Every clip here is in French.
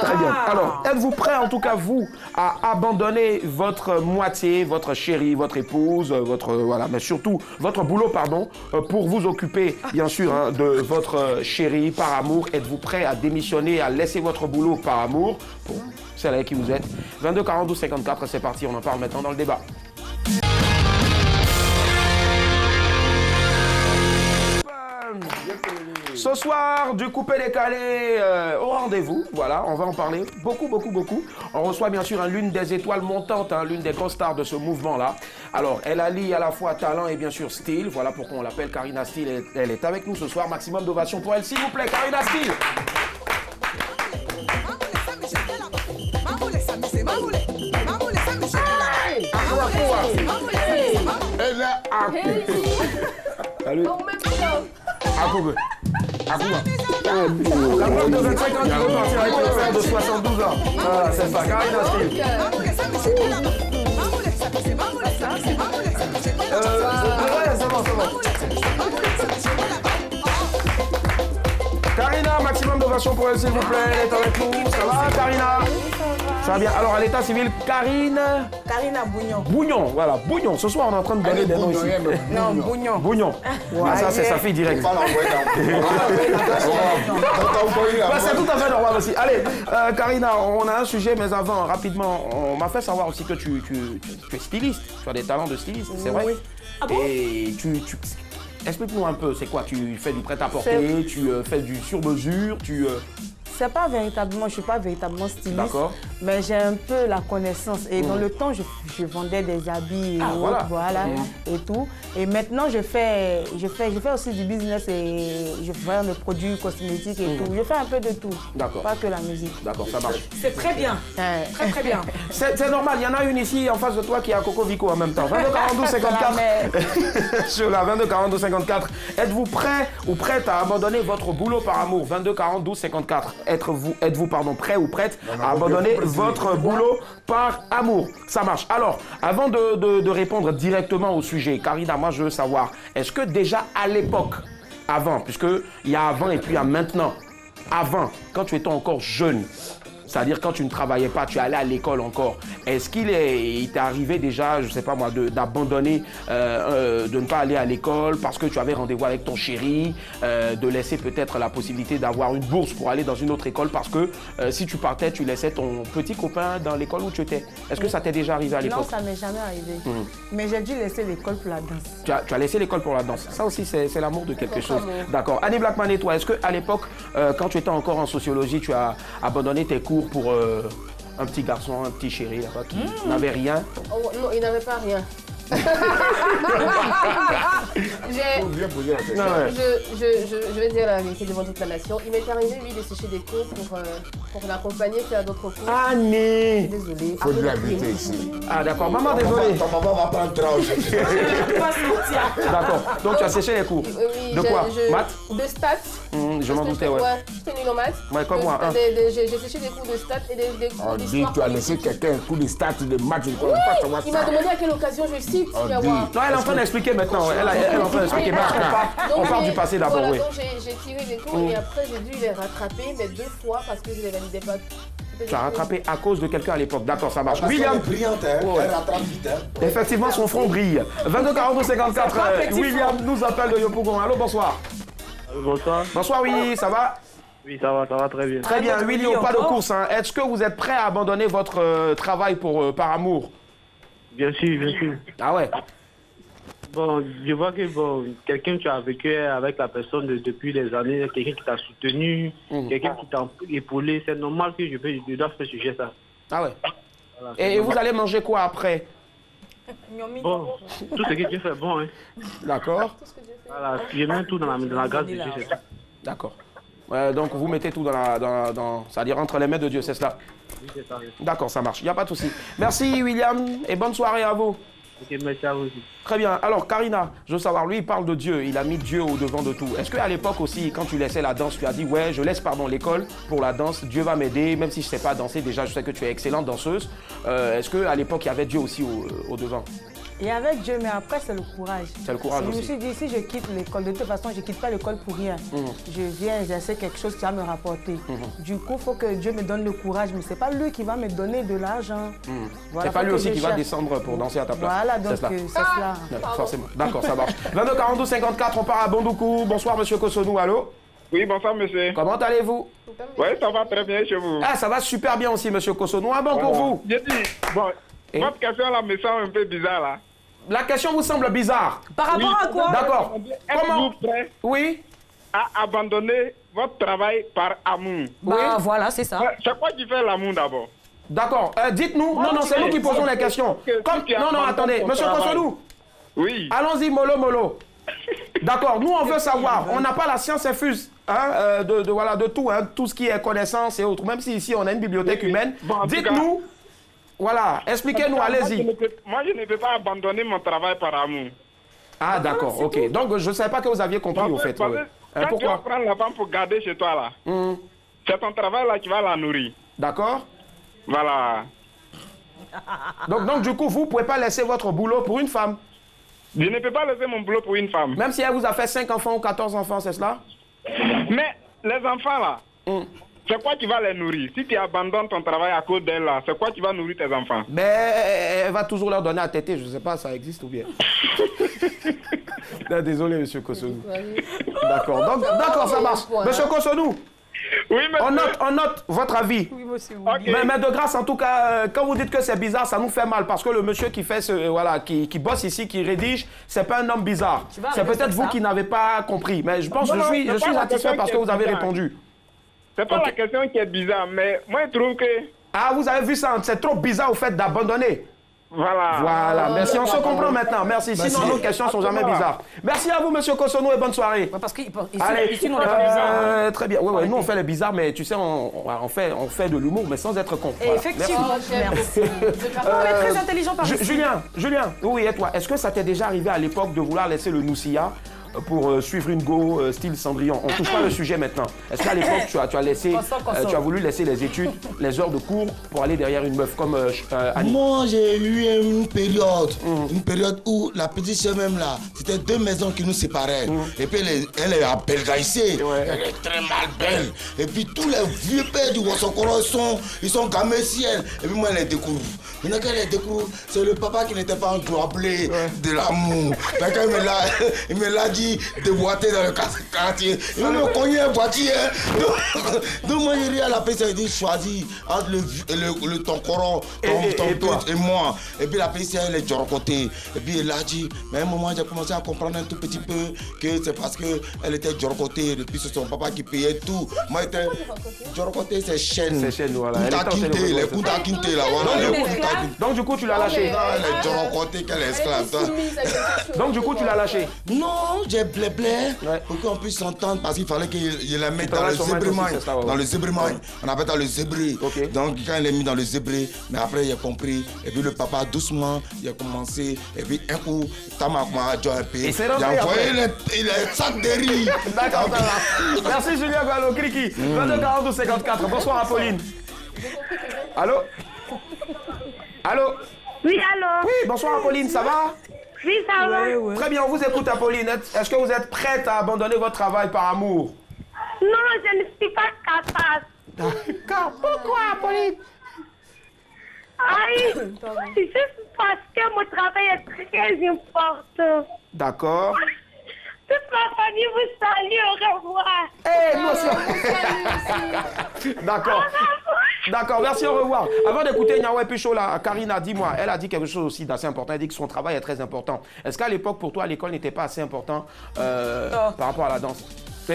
Très bien. Alors, êtes-vous prêt, en tout cas, vous, à abandonner votre moitié, votre chérie, votre épouse, voilà, mais surtout votre boulot, pardon, pour vous occuper, bien sûr, hein, de votre chérie par amour? Êtes-vous prêt à démissionner, à laisser votre boulot par amour pour celle avec qui vous êtes? 22 42 54, c'est parti, on en parle maintenant dans le débat. Ce soir, du coupé-décalé au rendez-vous, voilà, on va en parler beaucoup. On reçoit bien sûr l'une des étoiles montantes, hein, l'une des grosses stars de ce mouvement-là. Alors, elle allie à la fois talent et bien sûr style, voilà pourquoi on l'appelle Karina Steele. Elle est avec nous ce soir, maximum d'ovation pour elle, s'il vous plaît, Karina Steele. Salut. Akouba. La meuf de 25 ans qui veut partir avec le frère de 72 ans. Voilà, c'est ça, Karina Steele. Ouais, c'est bon. Karina, maximum d'ovation pour elle, s'il vous plaît. Elle est avec nous. Ça va, Karina? Ça va bien. Alors, à l'état civil, Karina Bougnon. Bougnon, voilà, Bougnon. Ce soir, on est en train de donner des noms ici. Non, Bougnon. Bougnon. Ah, ça, c'est sa fille directe. C'est tout à fait normal aussi. Allez, Karina, on a un sujet, mais avant, rapidement, on m'a fait savoir aussi que tu es styliste. Tu as des talents de styliste, c'est vrai? Oui. Ah bon? Et explique-nous un peu, c'est quoi? Tu fais du prêt-à-porter, tu fais du sur-mesure, C'est pas véritablement, je suis pas véritablement styliste. D'accord. Mais j'ai un peu la connaissance. Et dans le temps, je vendais des habits et autres, voilà, et tout. Et maintenant, je fais aussi du business et je vends des produits cosmétiques et tout. Je fais un peu de tout. D'accord. Pas que la musique. D'accord, ça marche. C'est très bien. Très bien. C'est normal, il y en a une ici en face de toi qui a Coco Vico en même temps. 22 42 54. Sur la 22 42 54. Êtes-vous prêt ou prête à abandonner votre boulot par amour? 22 42 54. Êtes-vous prêt ou prête à abandonner votre boulot par amour? Ça marche. Alors, avant de répondre directement au sujet, Karina, moi je veux savoir, est-ce que déjà à l'époque, avant, puisqu'il y a avant et puis il y a maintenant, avant, quand tu étais encore jeune, c'est-à-dire quand tu ne travaillais pas, tu allais à l'école encore, est-ce qu'il t'est arrivé déjà, je ne sais pas moi, d'abandonner, de ne pas aller à l'école parce que tu avais rendez-vous avec ton chéri, de laisser peut-être la possibilité d'avoir une bourse pour aller dans une autre école parce que si tu partais, tu laissais ton petit copain dans l'école où tu étais. Est-ce que ça t'est déjà arrivé à l'époque? Non, ça m'est jamais arrivé. Mais j'ai dû laisser l'école pour la danse. Tu as laissé l'école pour la danse. Ça aussi, c'est l'amour de quelque chose. D'accord. Annie Blackman et toi, est-ce qu'à l'époque, quand tu étais encore en sociologie, tu as abandonné tes cours pour un petit garçon, un petit chéri là-bas qui n'avait rien? Oh, non, il n'avait pas rien. Je vais dire la vérité devant toute la nation. Il m'est arrivé, lui, de sécher des cours pour l'accompagner faire d'autres cours. Annie! Désolée. Il faut de la vérité ici. Ah d'accord, maman désolée. Ton maman va prendre tranche. D'accord, donc tu as séché les cours. Oui, de quoi? Maths? De stats. Je m'en doutais, ouais. J'étais nul en maths. Ouais, comme moi. J'ai séché des cours de stats et des cours d'histoire. Tu as laissé quelqu'un un coup de stats, de maths, je ne oui, pas savoir ça. Il m'a demandé à quelle occasion je cite. Non, elle est en train d'expliquer maintenant. Elle est en train d'expliquer. On part du passé d'abord, oui. Donc j'ai tiré les cours et après j'ai dû les rattraper, mais 2 fois parce que je ne les validais pas. Tu as rattrapé à cause de quelqu'un à l'époque. D'accord, ça marche. William. Elle est brillante, elle rattrape vite. Effectivement, son front brille. 22 42 54. William nous appelle de Yopougon. Allô, bonsoir. Bonsoir. Bonsoir, oui, ça va? Oui, ça va très bien. Très bien, Willy, pas de course. Hein. Est-ce que vous êtes prêt à abandonner votre travail par amour? Bien sûr, bien sûr. Ah ouais? Bon, je vois que quelqu'un tu as vécu avec la personne depuis des années, quelqu'un qui t'a soutenu, quelqu'un qui t'a épaulé, c'est normal que je dois faire sujet ça. Ah ouais? Voilà, et vous allez manger quoi après? Bon, tout ce que Dieu fait bon. Hein. D'accord. Voilà, je mets tout dans la grâce de Dieu, c'est ça. D'accord. Donc vous mettez tout c'est-à-dire entre les mains de Dieu, c'est cela? Oui, c'est ça. D'accord, ça marche, il n'y a pas de souci. Merci William et bonne soirée à vous. Ok, merci à vous aussi. Très bien. Alors Karina, je veux savoir, lui il parle de Dieu, il a mis Dieu au devant de tout. Est-ce qu'à l'époque aussi, quand tu laissais la danse, tu as dit ouais, je laisse l'école pour la danse, Dieu va m'aider, même si je ne sais pas danser, déjà je sais que tu es excellente danseuse. Est-ce qu'à l'époque il y avait Dieu aussi au devant? Et avec Dieu, mais après, c'est le courage. C'est le courage aussi. Je me suis dit, si je quitte l'école, de toute façon, je ne quitte pas l'école pour rien. Je viens exercer quelque chose qui va me rapporter. Du coup, il faut que Dieu me donne le courage, mais ce n'est pas lui qui va me donner de l'argent. Voilà, c'est pas lui aussi qui va descendre pour danser à ta place. Voilà, donc c'est cela. Forcément. D'accord, ça marche. 22 42 54, on part à Bondoukou. Bonsoir, monsieur Kosonou, allô? Oui, bonsoir, monsieur. Comment allez-vous? Oui, ça va très bien chez vous. Ah, ça va super bien aussi, monsieur Kosonou. Un bon pour vous. J'ai dit, bon, votre question là me semble un peu bizarre là. La question vous semble bizarre? Par rapport à quoi? D'accord. Êtes-vous prêt à abandonner votre travail par amour? Bah voilà, c'est ça. C'est quoi qui fait l'amour d'abord? D'accord. Dites-nous. Non, c'est nous qui posons les questions. Non, attendez. Monsieur Kosonou. Oui. Allons-y, mollo. D'accord. Nous, on veut savoir. On n'a pas la science infuse de tout, tout ce qui est connaissance et autres. Même si ici, on a une bibliothèque humaine. Dites-nous. Voilà, expliquez-nous, allez-y. Moi, je ne peux pas abandonner mon travail par amour. Ah, d'accord, ok. Donc, je ne savais pas que vous aviez compris, au fait. Quand tu vas prendre la femme pour garder chez toi, là, c'est ton travail là qui va la nourrir. D'accord. Voilà. Donc, du coup, vous ne pouvez pas laisser votre boulot pour une femme? Je ne peux pas laisser mon boulot pour une femme. Même si elle vous a fait 5 enfants ou 14 enfants, c'est cela? Mais les enfants, là, c'est quoi qui va les nourrir? Si tu abandonnes ton travail à cause d'elle, là, c'est quoi qui va nourrir tes enfants? Mais elle va toujours leur donner à téter, je ne sais pas, ça existe ou bien? Non, désolé, monsieur Kosonou. D'accord, d'accord, ça marche. Monsieur Kosonou, oui, monsieur. On note votre avis. Oui, monsieur. Okay. Mais de grâce, en tout cas, quand vous dites que c'est bizarre, ça nous fait mal. Parce que le monsieur qui fait qui bosse ici, qui rédige, c'est pas un homme bizarre. C'est peut-être vous qui n'avez pas compris. Mais je pense que je suis satisfait parce que vous avez répondu. C'est pas la question qui est bizarre, mais moi je trouve que... Ah, vous avez vu ça, c'est trop bizarre au fait d'abandonner. Voilà, merci, on se comprend maintenant, merci. Sinon, nos questions ne sont jamais bizarres. Merci à vous, monsieur Kosonou, et bonne soirée. Parce qu'ici, ici, nous, on n'est pas bizarre. Très bien, oui, nous, on fait les bizarres, mais tu sais, on fait de l'humour, mais sans être con. Voilà. Effectivement, merci. On est très intelligent par ici. Julien, oui, et toi, est-ce que ça t'est déjà arrivé à l'époque de vouloir laisser le Noussia pour suivre une go style Cendrillon? On ne touche pas le sujet maintenant. Est-ce qu'à l'époque, tu as voulu laisser les études, les heures de cours pour aller derrière une meuf comme Annie? Moi, j'ai eu une période où la petite soeur même là, c'était 2 maisons qui nous séparaient. Et puis elle est à Belgaïsé, elle est très mal belle. Et puis tous les vieux pères du Wassokoro, ils sont gamés si elle. Et puis moi, elle les découvre. Maintenant qu'elle les découvre, c'est le papa qui n'était pas englobé de l'amour. Il me l'a dit de boiter dans le quartier. Il me cognait un boîtier. Donc moi, j'ai dit à la personne, il dit choisis entre le ton coron, ton pute et moi. Et puis la personne, elle est jorocotée. Et puis elle a dit, mais à un moment, j'ai commencé à comprendre un tout petit peu que c'est parce qu'elle était jorocotée. Et puis c'est son papa qui payait tout. Moi, j'étais jorocotée, c'est chaîne. C'est chaîne, voilà. Les Kunta Kinte, là, voilà. Donc du coup, tu l'as lâché. Elle est jorocotée, qu'elle est esclave. Donc du coup, tu l'as lâché. Non, j'ai blé pour qu'on puisse s'entendre parce qu'il fallait qu'il la mette dans le zébremagne. Dans le zébremagne. On appelle ça le zébré. Donc quand il est mis dans le zébré, mais après il a compris. Et puis le papa doucement, il a commencé. Et puis un coup, Tamakma a joué un peu. Il a envoyé les sacs de riz. D'accord, merci Julien Gallo, Kriki. 22 42 54. Bonsoir Apolline. Allô? Allô? Oui, allô? Oui, bonsoir Apolline, ça va? Oui, ça va. Ouais. Très bien, on vous écoute Apolline. Est-ce que vous êtes prête à abandonner votre travail par amour? Non, je ne suis pas capable. D'accord. Pourquoi Apolline? Aïe, c'est juste parce que mon travail est très important. D'accord. Toute ma famille vous salue, au revoir. Nous aussi. D'accord. D'accord, merci, au revoir. Avant d'écouter Nyawe Pichot, Karina, dis-moi, elle a dit quelque chose aussi d'assez important. Elle dit que son travail est très important. Est-ce qu'à l'époque, pour toi, l'école n'était pas assez important par rapport à la danse?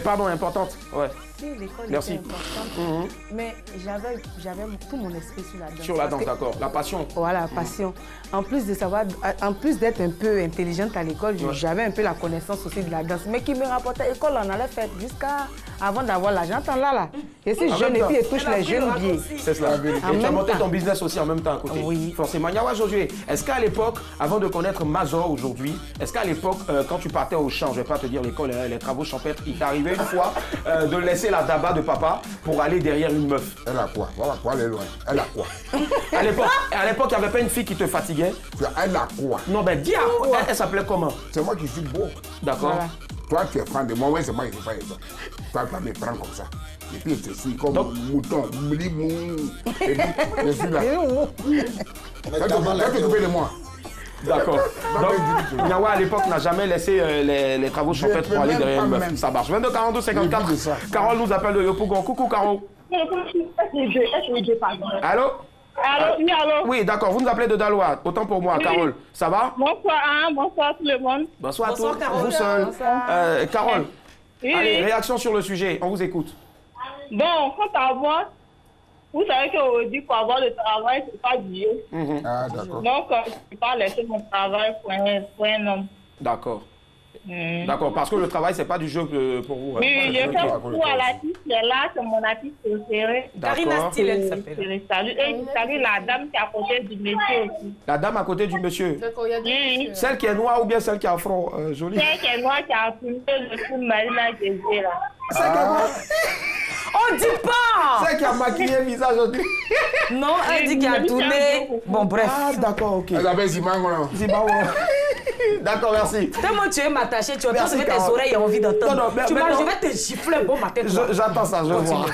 Pardon, importante. Ouais. Si, l'école était importante, mais j'avais tout mon esprit sur la danse. Sur la danse, d'accord. La passion. Voilà, la passion. En plus de savoir, en plus d'être un peu intelligente à l'école, j'avais un peu la connaissance aussi de la danse. Mais qui me rapportait à l'école, on allait faire jusqu'à avant d'avoir l'argent. Là. Je suis jeune et puis je touche les jeunes biais. C'est cela. Et tu as monté ton business aussi en même temps à côté. Oui. Forcément. Nyawa Josué, est-ce qu'à l'époque, avant de connaître Mazor aujourd'hui, est-ce qu'à l'époque, quand tu partais au champ, je ne vais pas te dire l'école, les travaux champêtres, il t'arrivait une fois de laisser laisser la daba de papa pour aller derrière une meuf? Elle a quoi? Voilà, pour aller loin. Elle a quoi? À l'époque, il n'y avait pas une fille qui te fatiguait? Elle a quoi? Non, ben dis, elle s'appelait comment? C'est moi qui suis beau. D'accord. Voilà. Toi, tu es fan de moi, ouais, c'est moi qui suis fan de toi. Toi, tu vas me prendre comme ça. Et puis, je suis comme un mouton. Et puis, je suis là. Tu t'occupes de moi. D'accord. Donc, Nyawa à l'époque n'a jamais laissé les travaux champêtres pour aller derrière une meuf. Ça marche. 22 42 54. Carole nous appelle de Yopougon. Coucou, Carole. Allô? Allô, oui, allô. Oui, d'accord. Vous nous appelez de Daloa. Autant pour moi, Carole. Ça va? Bonsoir, bonsoir tout le monde. Bonsoir à tous. Carole. Vous seul. Carole. Oui, Allez, oui. réaction sur le sujet. On vous écoute. Bon, quant à moi, vous savez qu'aujourd'hui, pour avoir le travail, c'est pas dur. Ah, d'accord. Donc, je ne peux pas laisser mon travail pour un homme. D'accord. D'accord, parce que le travail, c'est pas du jeu pour vous. Oui, je fais beaucoup à l'artiste, qui est là, c'est mon artiste préféré. Karina Style, elle s'appelle. Je salue la dame qui est à côté du monsieur aussi. La dame à côté du monsieur. D'accord, il y a des... Celle qui est noire ou bien celle qui a un front joli? Celle qui est noire qui a fumé le film Marina Jésus là. Celle qui est noire. On dit pas! Celle qui a maquillé le visage aujourd'hui. Non, elle dit qu'il a tourné. Bon, bref. Ah, d'accord, ok. Elle avait Zimango, là. D'accord, merci. Tellement tu es m'attacher, tu entends Merci, tes Carole. oreilles et envie d'entendre. Non, Tu mais vois, non. je vais te gifler bon matin. J'attends ça, je vois.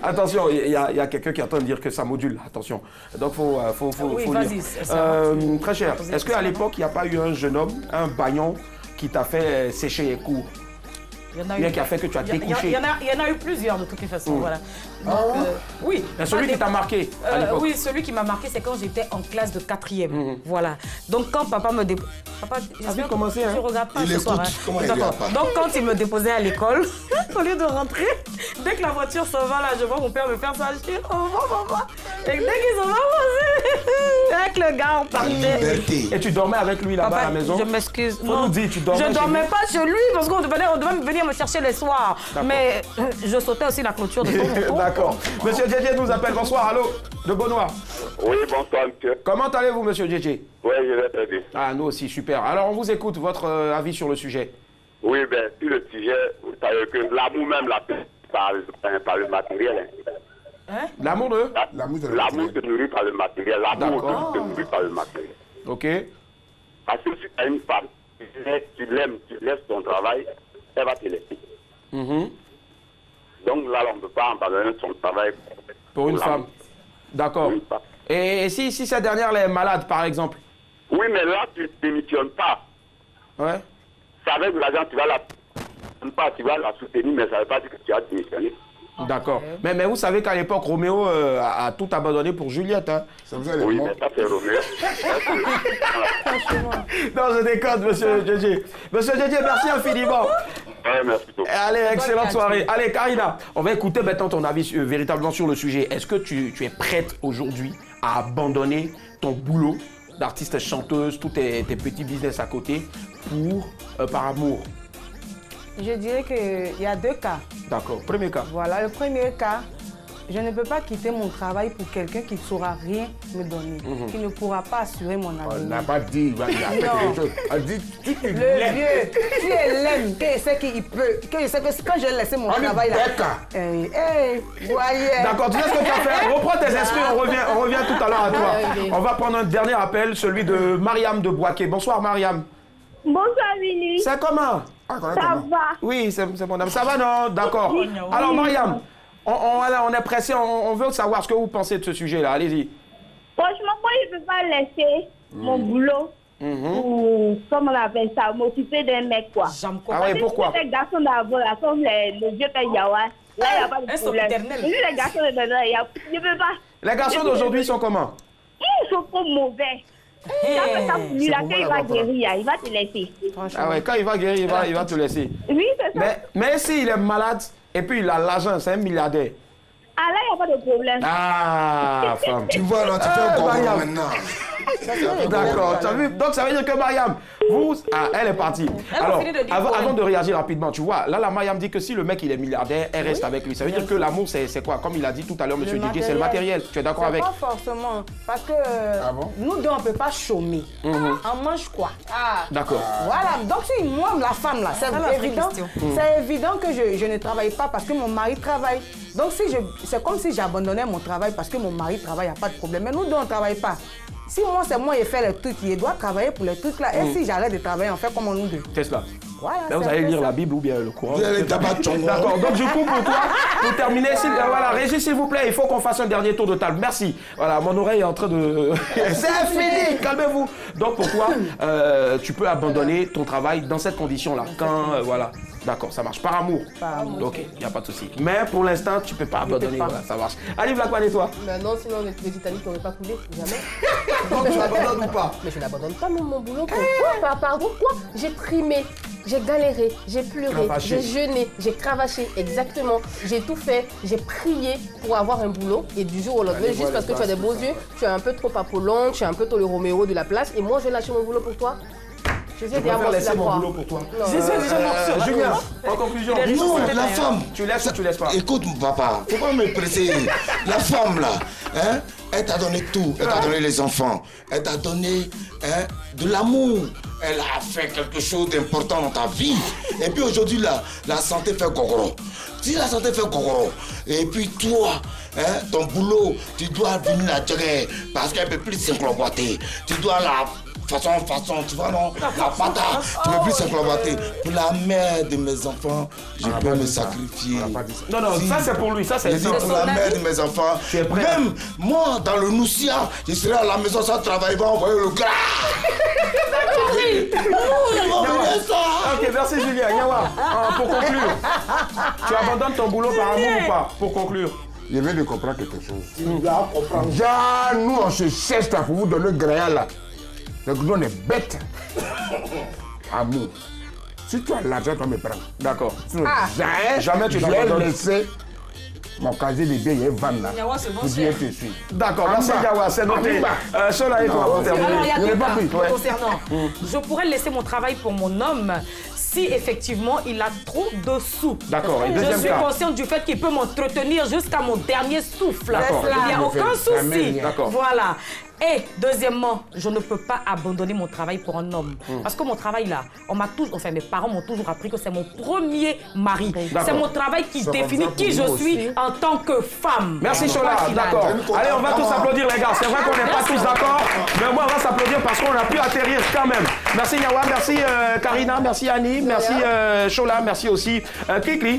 Attention, il y a quelqu'un qui est en train de dire que ça module. Attention. Donc, faut Oui, lire. vas-y. Très cher, est-ce qu'à l'époque, il n'y a pas eu un jeune homme, un baillon, qui t'a fait sécher les cours? Bien qui a fait que tu as découché. Il y en a eu plusieurs de toutes les façons. Voilà. Donc, oui. Mais celui qui t'a marqué à l'époque? Oui, celui qui m'a marqué, c'est quand j'étais en classe de 4e. Voilà. Donc quand papa me déposait... Papa, j'espère commencer, hein? Je regarde pas Il ce soir. écoute, comment il D'accord. regarde pas? Donc quand il me déposait à l'école, au lieu de rentrer, dès que la voiture s'en va là, je vois mon père me faire ça. Je dis, oh, maman. Et dès qu'ils s'en vont, avec le gars, on partait. Et tu dormais avec lui là-bas à la maison? Je m'excuse. Faut nous dire, tu dormais Je chez dormais lui? pas chez lui parce qu'on devait venir me chercher les soirs. Mais je sautais aussi la clôture de ton D'accord. Monsieur Djedje nous appelle. Bonsoir, allô? De Beaunois. Oui, bonsoir, monsieur. Comment allez-vous, monsieur Djedje? Oui, je vais très bien. Ah, nous aussi, super. Alors, on vous écoute, votre avis sur le sujet. Oui, bien, sur le sujet, vous savez que l'amour même la paix par le matériel. Hein? L'amour de? L'amour se nourrit par le matériel. L'amour se nourrit par le matériel. Ok. Parce que si tu as une femme, tu l'aimes, tu laisses ton travail, elle va te laisser. Donc là, on ne peut pas abandonner son travail pour une femme. D'accord. Et si cette dernière elle est malade, par exemple? Oui, mais là, tu ne démissionnes pas. Ouais. Ça avec de l'argent, tu vas la soutenir, mais ça ne veut pas dire que tu as démissionné. D'accord. Mais vous savez qu'à l'époque, Roméo a tout abandonné pour Juliette. Hein? Oui, mais ça, c'est Roméo. Non, je déconne, monsieur Djedje. Monsieur Djedje, merci infiniment. Ouais, merci beaucoup. Allez, excellente soirée. Allez, Karina, on va écouter maintenant ton avis véritablement sur le sujet. Est-ce que tu es prête aujourd'hui à abandonner ton boulot d'artiste chanteuse, tous tes petits business à côté, par amour? Je dirais qu'il y a deux cas. D'accord. Premier cas. Voilà, le premier cas, je ne peux pas quitter mon travail pour quelqu'un qui ne saura rien me donner, qui ne pourra pas assurer mon avenir. On n'a pas dit, il a fait quelque chose. On dit, tu le vieux, tu l'aime, qu'il sait qu'il peut, qu'il sait que quand je laisse mon travail là. Voyez. D'accord, tu sais ce que tu as fait? Reprends tes esprits, on revient tout à l'heure à toi. On va prendre un dernier appel, celui de Mariam de Boaké. Bonsoir Mariam. Bonsoir Willy. C'est comment? Ça va. Oui, c'est mon âme. Ça va, non? D'accord. Alors, Mariam, on est pressé, on veut savoir ce que vous pensez de ce sujet-là. Allez-y. Franchement, moi, je ne peux pas laisser mon boulot pour, comme on appelle ça, m'occuper d'un mec, quoi. Ah oui, pourquoi? Les garçons d'abord, là, comme les vieux Yawa, là, il n'y a pas de problème. Mais les garçons de maintenant, je ne peux pas. Les garçons d'aujourd'hui sont comment? Ils sont trop mauvais. Quand il va guérir, il va te laisser. Ah ouais, quand il va guérir, il va te laisser. Oui, c'est ça. Mais s'il est malade et puis il a l'argent, c'est un milliardaire. Ah là, il n'y a pas de problème. Ah, femme. Tu vois, là, tu fais un gros maintenant. D'accord, tu as vu? Donc ça veut dire que Mariam, vous... Ah, elle est partie. Alors, avant de réagir rapidement, tu vois, là, la Mariam dit que si le mec il est milliardaire, elle reste avec lui. Ça veut dire que l'amour, c'est quoi? Comme il a dit tout à l'heure, monsieur Didier, c'est le matériel. Tu es d'accord avec? Pas forcément, parce que nous deux, on ne peut pas chômer. On mange quoi? D'accord. Voilà, donc si moi, la femme là, c'est évident que je ne travaille pas parce que mon mari travaille. Donc c'est comme si j'abandonnais mon travail parce que mon mari travaille, il n'y a pas de problème. Mais nous deux, on ne travaille pas. Si moi, c'est moi qui fais les trucs, il doit travailler pour les trucs là. Et si j'arrête de travailler, on fait comme nous deux. C'est cela. Voilà, vous allez lire la Bible ou bien le Coran. D'accord, donc du coup pour toi, pour terminer, voilà, Régis s'il vous plaît, il faut qu'on fasse un dernier tour de table. Merci. Voilà, mon oreille est en train de... C'est fini, calmez-vous. Donc pour toi, tu peux abandonner ton travail dans cette condition-là. Quand, voilà, d'accord, ça marche. Par amour. Ok, il n'y a pas de souci. Mais pour l'instant, tu ne peux pas abandonner, voilà, ça marche. Allez, Vlakwan et toi? Non, sinon les Titanic n'auraient pas coulé, jamais. Donc tu abandonnes ou pas? Mais je n'abandonne pas mon boulot. Pourquoi? Pardon, quoi? J'ai primé. J'ai galéré, j'ai pleuré, j'ai jeûné, j'ai cravaché, exactement. J'ai tout fait, j'ai prié pour avoir un boulot. Et du jour au lendemain, juste parce que tu as des beaux yeux, tu es un peu trop Apollon, tu es un peu trop le Roméo de la place. Et moi, je lâche mon boulot pour toi. Je vais préfère laisser mon boulot pour toi. Julien, en conclusion. Non, la femme. Tu laisses ou tu laisses pas? Écoute, papa, faut pas me presser. La femme, là, hein, elle t'a donné tout. Elle t'a donné les enfants. Elle t'a donné de l'amour. Elle a fait quelque chose d'important dans ta vie. Et puis aujourd'hui, là, la santé fait gogoro. Si la santé fait gogoro, et puis toi, ton boulot, tu dois venir la gérer parce qu'elle ne peut plus s'incloboiter. Tu dois la... façon, tu vois, non? La pata, tu ne peux plus s'incloboiter. Pour la mère de mes enfants, je peux me sacrifier. Non, non, ça c'est pour lui, ça c'est pour la mère de mes enfants. Même moi, dans le Noussia, je serai à la maison sans travail, va envoyer le gras. Ok, merci Julien. Yawa, pour conclure, tu abandonnes ton boulot par amour ou pas? Pour conclure. Je viens de comprendre quelque chose. Déjà, nous on se cherche pour vous donner le grain là. Donc nous on est bêtes. Amour. Si tu as l'argent, tu vas me prendre. D'accord. Jamais tu vas laisser mon casier de biens, il y a un van là. Pour bien te suivre. D'accord, merci Yawa, c'est noté. Sola et toi, pour terminer. Concernant, je pourrais laisser mon travail pour mon homme si effectivement il a trop de sous. D'accord. Je suis consciente du fait qu'il peut m'entretenir jusqu'à mon dernier souffle. Il n'y a aucun souci. Voilà. Et deuxièmement, je ne peux pas abandonner mon travail pour un homme. Parce que mon travail là, enfin mes parents m'ont toujours appris que c'est mon premier mari. C'est mon travail qui définit qui je suis en tant que femme. Merci Chola, d'accord. Allez, on va tous applaudir les gars. C'est vrai qu'on n'est pas tous d'accord, mais moi on va s'applaudir parce qu'on a pu atterrir quand même. Merci Nyawa, merci Karina, merci Annie, merci Chola, merci aussi Kikli.